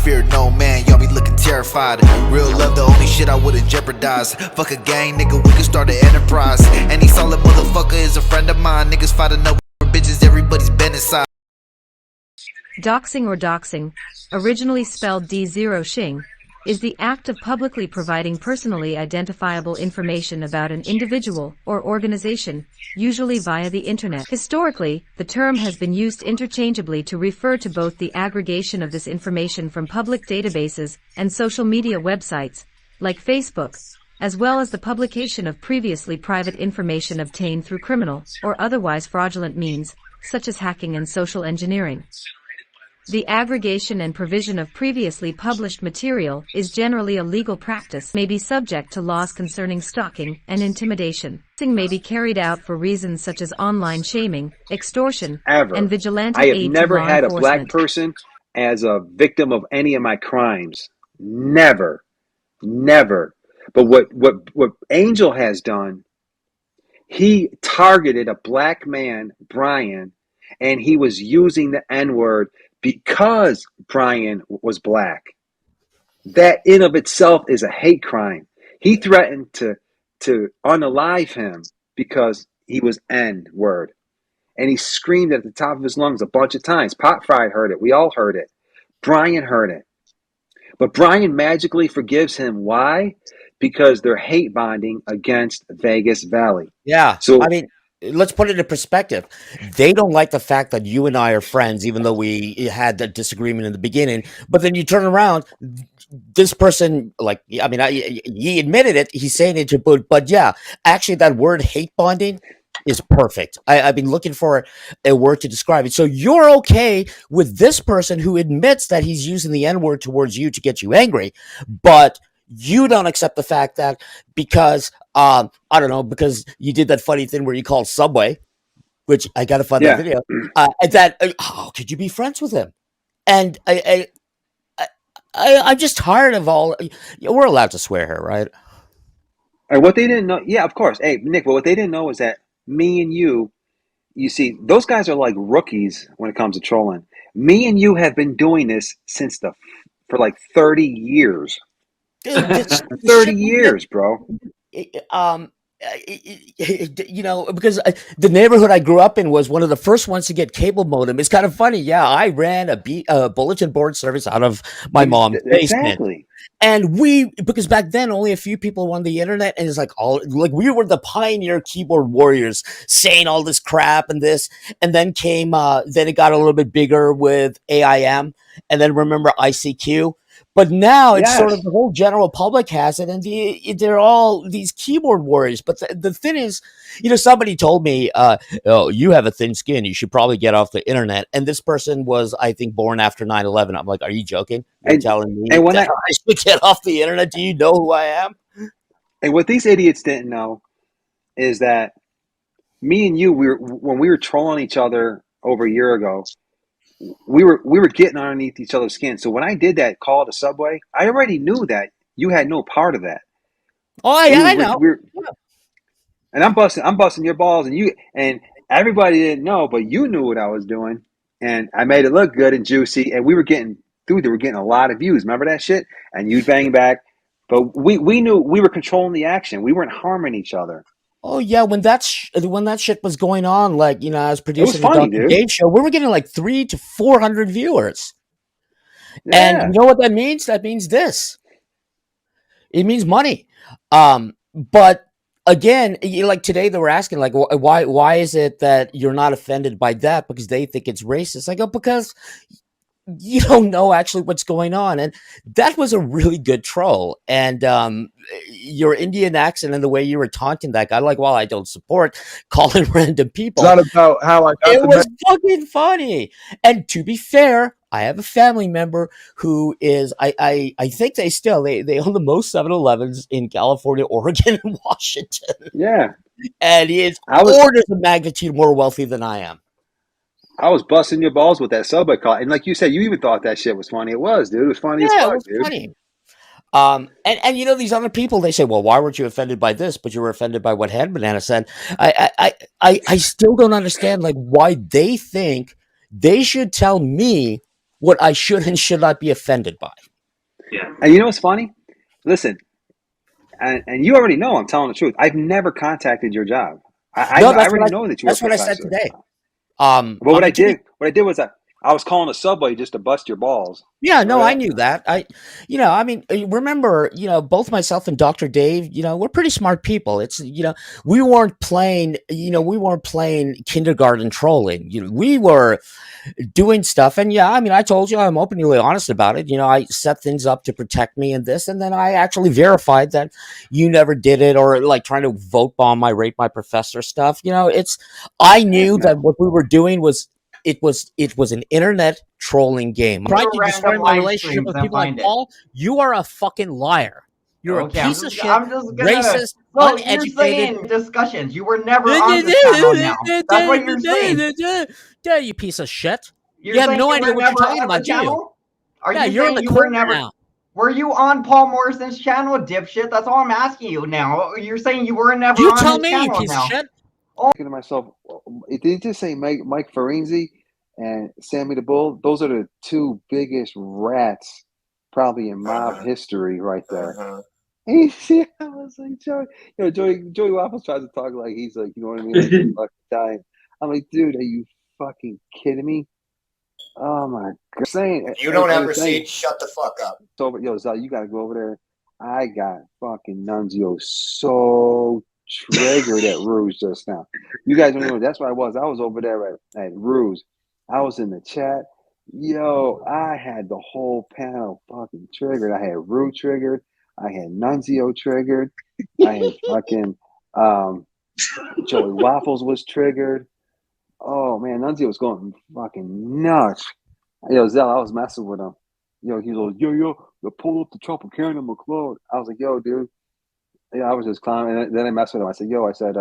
fear no man, y'all be looking terrified. Real love the only shit I wouldn't jeopardize. Fuck a gang, nigga, we can start an enterprise. Any solid motherfucker is a friend of mine. Niggas fight to know bitches, everybody's been inside. Doxing or doxing, originally spelled D0-shing, is the act of publicly providing personally identifiable information about an individual or organization, usually via the internet. Historically, the term has been used interchangeably to refer to both the aggregation of this information from public databases and social media websites, like Facebook, as well as the publication of previously private information obtained through criminal or otherwise fraudulent means, such as hacking and social engineering. The aggregation and provision of previously published material is generally a legal practice, may be subject to laws concerning stalking and intimidation. Doxing may be carried out for reasons such as online shaming, extortion, and vigilante aid to law enforcement. I have never had a black person as a victim of any of my crimes. Never. Never. But what Angel has done, he targeted a black man, Brian, and he was using the N-word because Brian was black. That in of itself is a hate crime. He threatened to unalive him because he was N-word. And he screamed at the top of his lungs a bunch of times. Part5 heard it. We all heard it. Brian heard it. But Brian magically forgives him. Why? Because they're hate bonding against Vegas Valley. Yeah. So I mean, let's put it in perspective. They don't like the fact that you and I are friends, even though we had that disagreement in the beginning. But then you turn around, this person, like, I mean, he admitted it. He's saying it to, but yeah, actually, that word hate bonding is perfect. I've been looking for a word to describe it. So you're okay with this person who admits that he's using the N-word towards you to get you angry, but you don't accept the fact that because, I don't know, because you did that funny thing where you called Subway, which I got to find that video, how could you be friends with him? And I'm just tired of all, we're allowed to swear here, right? And what they didn't know, yeah, of course. Hey, Nick, but what they didn't know is that me and you see, those guys are like rookies when it comes to trolling. Me and you have been doing this for like 30 years. 30 years, bro. You know, because the neighborhood I grew up in was one of the first ones to get cable modem. It's kind of funny. Yeah, I ran a bulletin board service out of my mom's basement. Exactly. And because back then only a few people won the internet, and it's like we were the pioneer keyboard warriors saying all this crap and this, and then then it got a little bit bigger with AIM, and then remember ICQ. But now it's sort of the whole general public has it, and they're all these keyboard warriors. But the thing is, you know, somebody told me, oh, you have a thin skin. You should probably get off the internet. And this person was, I think, born after 9/11. I'm like, are you joking? You're telling me that I should get off the internet? Do you know who I am? And what these idiots didn't know is that me and you, when we were trolling each other over a year ago, we were getting underneath each other's skin. So when I did that call to Subway, I already knew that you had no part of that. Oh yeah, I know. And I'm busting your balls, and everybody didn't know, but you knew what I was doing, and I made it look good and juicy, and we were getting a lot of views. Remember that shit? And you'd bang back, but we knew we were controlling the action. We weren't harming each other. Oh yeah, when that shit was going on, like, you know, I was producing funny, the Dr. Dave show, we were getting like 300 to 400 viewers. Yeah. And you know what that means? That means this. It means money. But again, like today they were asking, like, why is it that you're not offended by that? Because they think it's racist. I go, because you don't know actually what's going on. And that was a really good troll. And your Indian accent and the way you were taunting that guy, like, well, I don't support calling random people. It's not about how I got it was fucking funny. And to be fair, I have a family member who is, I think they own the most 7-Elevens in California, Oregon, and Washington. Yeah. And he is orders of magnitude more wealthy than I am. I was busting your balls with that Subway call. And like you said, you even thought that shit was funny. It was, dude. It was funny as fuck, dude. Funny. And you know, these other people, they say, well, why weren't you offended by this? But you were offended by what Hand Banana said. I still don't understand, like, why they think they should tell me what I should and should not be offended by. Yeah. And you know what's funny? Listen, and you already know I'm telling the truth. I've never contacted your job. I already know that you were a that's what I said professor. today. But what I did was I was calling a subway just to bust your balls. Yeah, no, I knew that. I mean, remember, both myself and Dr. Dave, we're pretty smart people. It's, we weren't playing kindergarten trolling. We were doing stuff. And yeah, I mean, I told you, I'm openly honest about it. I set things up to protect me and this, and then I actually verified that you never did it, or like trying to vote bomb my rape my professor stuff. I knew that what we were doing was, it was an internet trolling game. Trying to destroy my relationship with people like Paul. You are a fucking liar. You're a piece of shit, racist, uneducated. You're saying discussions. You were never on the channel now. That's what you're saying. Yeah, you piece of shit. You have no idea what you're talking about, do you? Are you saying you were never? Now. Were you on Paul Morrison's channel, dipshit? That's all I'm asking you now. You're saying you were never on his channel. You tell me, you piece of shit. Thinking to myself, did he just say Mike Ferenzi and Sammy the Bull? Those are the two biggest rats probably in mob history right there. I was like, Joey Waffles tries to talk like he's like, you know what I mean? Like Italian. I'm like, dude, are you fucking kidding me? Oh my god! If you don't have receipts, shut the fuck up. So, Zal, you gotta go over there. I got fucking Nunzio so triggered at Ruse just now. You guys don't know. That's what I was. I was over there at Ruse. I was in the chat. Yo, I had the whole panel fucking triggered. I had Rue triggered. I had Nunzio triggered. I had fucking Joey Waffles was triggered. Oh man, Nunzio was going fucking nuts. Yo, Zell, I was messing with him. Yo, he was like, yo, pull up the Tropicana McLeod. I was like, yo, dude. Yeah, I was just clowning. And then I messed with him. I said, yo, I said,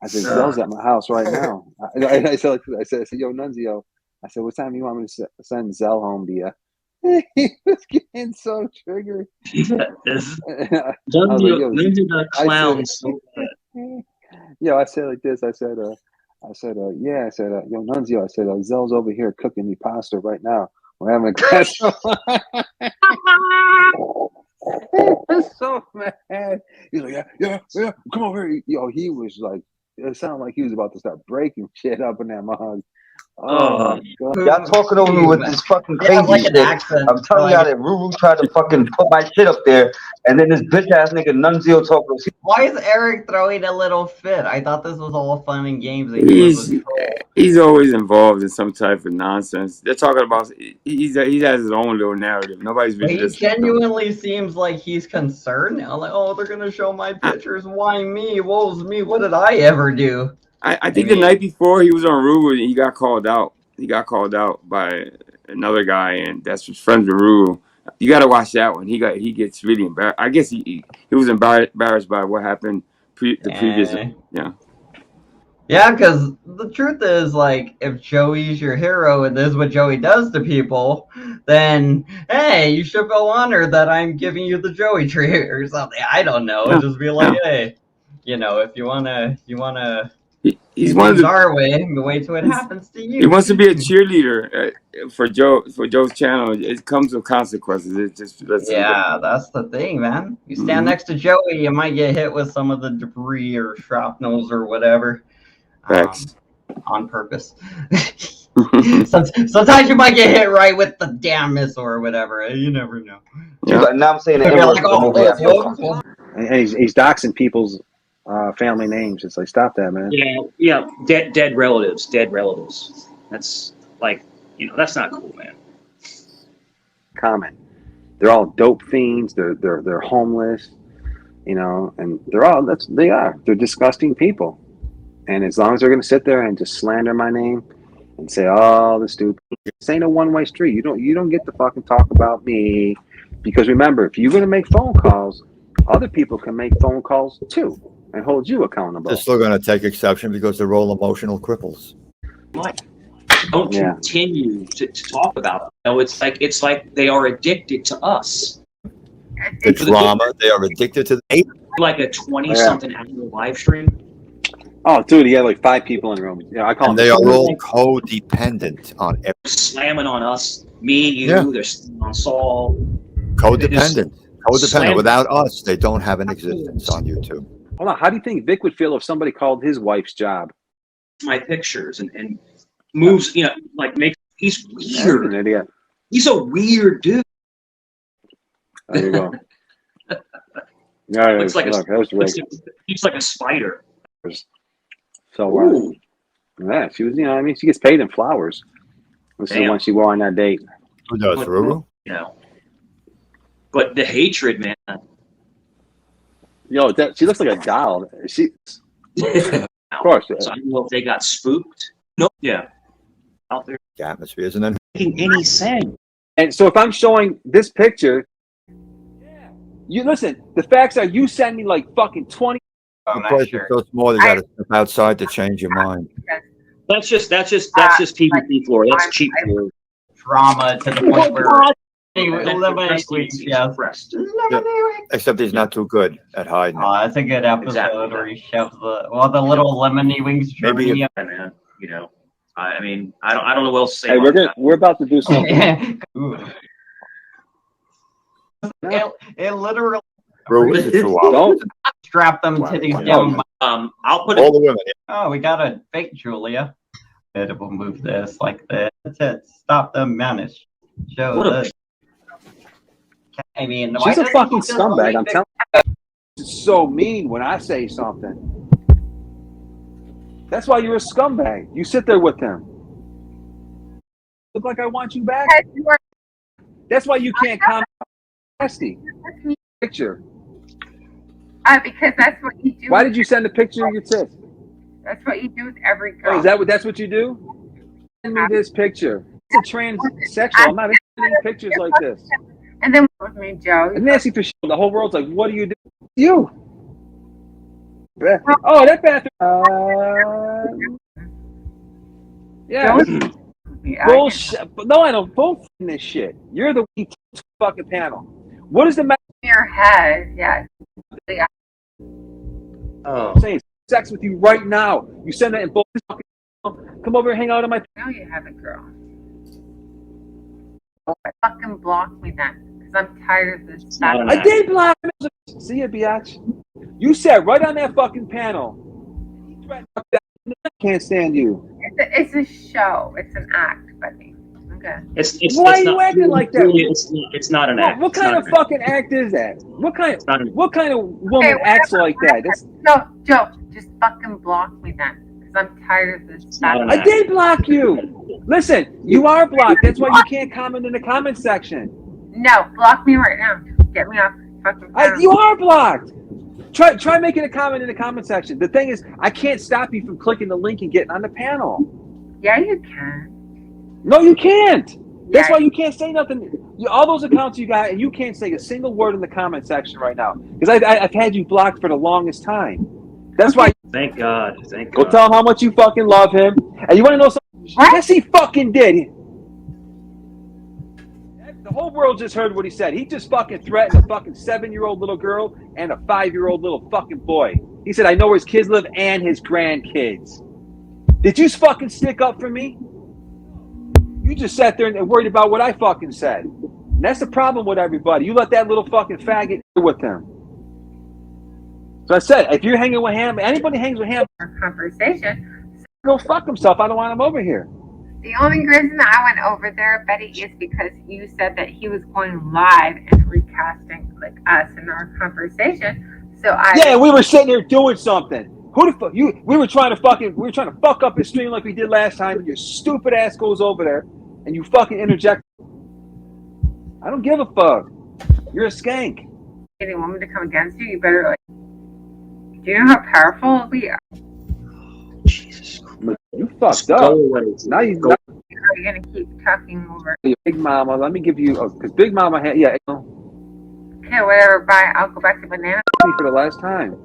Zell's at my house right now. I said, yo, Nunzio. I said, what time do you want me to send Zell home to you? He was getting so triggered. Nunzio got clowned so bad. Yo, I said like this. I said, yo, Nunzio, I said, Zell's over here cooking me pasta right now. We're having a glass of wine. I'm so mad. He's like, yeah, come over here. Yo, he was like, it sounded like he was about to start breaking shit up in that mug. Oh, God. Y'all talking over me with this fucking crazy shit. I'm telling y'all that Ruru tried to fucking put my shit up there, and then this bitch ass nigga Nunzio talking. Why is Eric throwing a little fit? I thought this was all fun and games. He's always involved in some type of nonsense. They're talking about he has his own little narrative. Nobody's been. He genuinely seems like he's concerned now. Like, oh, they're gonna show my pictures. Why me? Woe's me. What did I ever do? I think the night before he was on Ruru, he got called out. He got called out by another guy, and that's his friends with Ruru. You got to watch that one. He gets really embarrassed. I guess he was embarrassed by what happened the previous. Yeah. Yeah, because the truth is, like, if Joey's your hero and this is what Joey does to people, then hey, you should feel honored that I'm giving you the Joey tree or something. I don't know. Just be like, hey, if you wanna. He's one of the our way. Wait till it happens to you. He wants to be a cheerleader for Joe's channel. It comes with consequences. It just that's the thing, man. You stand next to Joey, you might get hit with some of the debris or shrapnels or whatever. Facts. On purpose. Sometimes you might get hit right with the damn missile or whatever. You never know. Yeah. Now I'm saying and he's doxing people's family names. It's like, stop that, man. Yeah. Dead relatives. That's like, that's not cool, man. Comment. They're all dope fiends. They're homeless, and they're disgusting people. And as long as they're going to sit there and just slander my name and say all the stupid, this ain't a one-way street. You don't get to fucking talk about me, because remember, if you're going to make phone calls, other people can make phone calls too and hold you accountable. They're still going to take exception because they're all emotional cripples. Don't continue to talk about them. It's like they are addicted to us. The drama, they are addicted to like a 20-something hour live stream. Oh, dude, he had like 5 people in the room. Yeah, I call And them. they are all codependent on every. Slamming on us, me, you. Yeah. They're slamming on Saul. Codependent. Slam- Without us, they don't have an existence on YouTube. Hold on. How do you think Vic would feel if somebody called his wife's job? My pictures and moves, you know, like make. He's weird. Idiot. He's a weird dude. There you go. Yeah, Looks like look, that was Rick. He's like a spider. So, yeah, she was, you know, I mean, she gets paid in flowers. This is the one she wore on that date. Who does, Ruru? You know, but the hatred, man. Yo, she looks like a doll. She, of course. So I don't know if they got spooked. No, yeah, out there. The atmosphere isn't it? Making any sense. And so if I'm showing this picture, you listen. The facts are, you send me like fucking 20. The place is so small, you got to step outside to change your mind. That's just PvP floor. That's cheap floor. Drama to the point where Except he's not too good at hiding. Oh, that's a good episode where he shoves the little lemony wings. Maybe man, you know. I mean, I don't know what else to say. Hey, we're about to do something. it literally Don't strap them titties down. I'll put all the women. Oh, we got a fake Julia. We'll move this like this. That's it. Stop the menace. Show this. I mean, she's a fucking scumbag. I'm telling you. It's so mean when I say something. That's why you're a scumbag. You sit there with him. Look like I want you back. That's why you can't comment. Nasty picture. Because that's what you do. Why did you send a picture of your tits? That's what you do with every girl. Oh, that's what you do? Send me this picture. It's a transsexual. I'm not interested in pictures like this. And then with me, Joe. Nancy for sure. The whole world's like, what do you do? You. Oh, that bathroom. Yeah. Bullshit. No, I don't. Both in this shit. You're the fucking panel. What is the matter? Your head, yeah. I'm saying sex with you right now. You send that in both. Come over and hang out on my. No, you haven't, girl. Fucking block me then, because I'm tired of this. I did block him. See ya, biatch. You sat right on that fucking panel. I can't stand you. It's a show. It's an act, buddy. Okay. Why are you acting like that? It's not an act. What kind of fucking act is that? What kind of woman acts like that? No, Joe, just fucking block me then, because I'm tired of this. I did block you. Listen, you are blocked. That's why you can't comment in the comment section. No, block me right now. Get me off fucking phone. You are blocked. Try making a comment in the comment section. The thing is, I can't stop you from clicking the link and getting on the panel. Yeah, you can. No, you can't. That's why you can't say nothing. All those accounts you got, and you can't say a single word in the comment section right now. Because I've had you blocked for the longest time. That's why. Thank God. Go tell him how much you fucking love him. And you want to know something? What? Yes, he fucking did. The whole world just heard what he said. He just fucking threatened a fucking 7-year-old little girl and a 5-year-old little fucking boy. He said, I know where his kids live and his grandkids. Did you fucking stick up for me? You just sat there and worried about what I fucking said. And that's the problem with everybody. You let that little fucking faggot with him. So I said, if you're hanging with him, anybody hangs with him, conversation. Go fuck himself. I don't want him over here. The only reason that I went over there, Betty, is because you said that he was going live and recasting like us in our conversation. So we were sitting here doing something. Who the fuck you? We were trying to fuck up his stream like we did last time, and your stupid ass goes over there and you fucking interject. I don't give a fuck. You're a skank. Any woman to come against you, you better like. Do you know how powerful we are? Jesus Christ. You fucked up. Now you go. Are you gonna keep talking over? Big Mama, let me give you because Big Mama had Okay, whatever. Bye. I'll go back to banana. For the last time.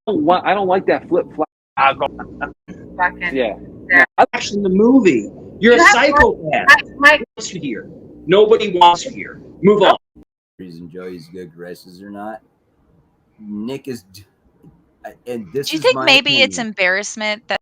I don't like that flip flop. I'll go. Fucking Yeah. I'm actually in the movie. You're a psychopath. Nobody wants you here. Nobody wants you here. Move on. Reason Joey's good races or not. Nick is and this Do you is think my maybe it's opinion. embarrassment that